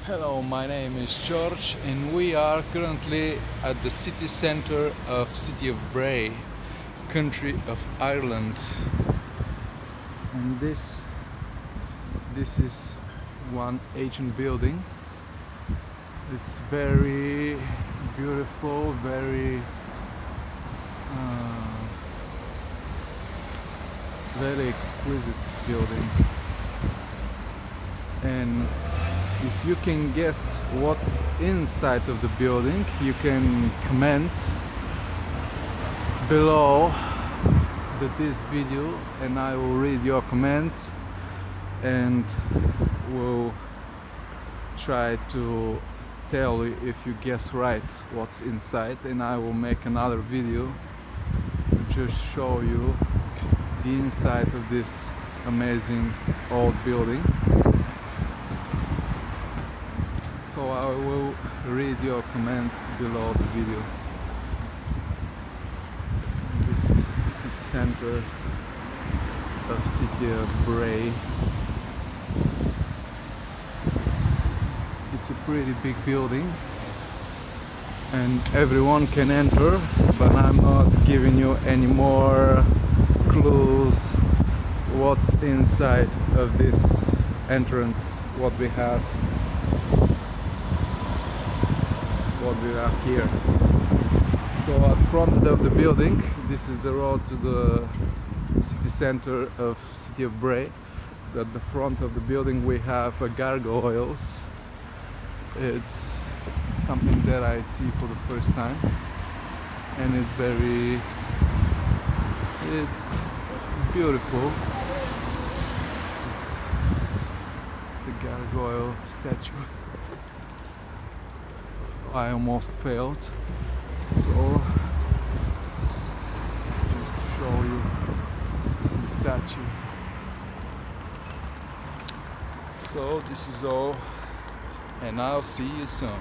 Hello, my name is George and we are currently at the city center of city of Bray, country of Ireland. And this is one ancient building. It's very beautiful, very exquisite building. And if you can guess what's inside of the building, you can comment below this video and I will read your comments and will try to tell you if you guess right what's inside, and I will make another video to just show you the inside of this amazing old building. So I will read your comments below the video. This is the city center of city of Bray. It's a pretty big building and everyone can enter, but I'm not giving you any more clues what's inside of this entrance, what we have here. So at front of the building, this is the road to the city center of city of Bray. At the front of the building we have gargoyles. It's something that I see for the first time, and it's beautiful. It's a gargoyle statue. I almost failed, so just to show you the statue. So this is all, and I'll see you soon.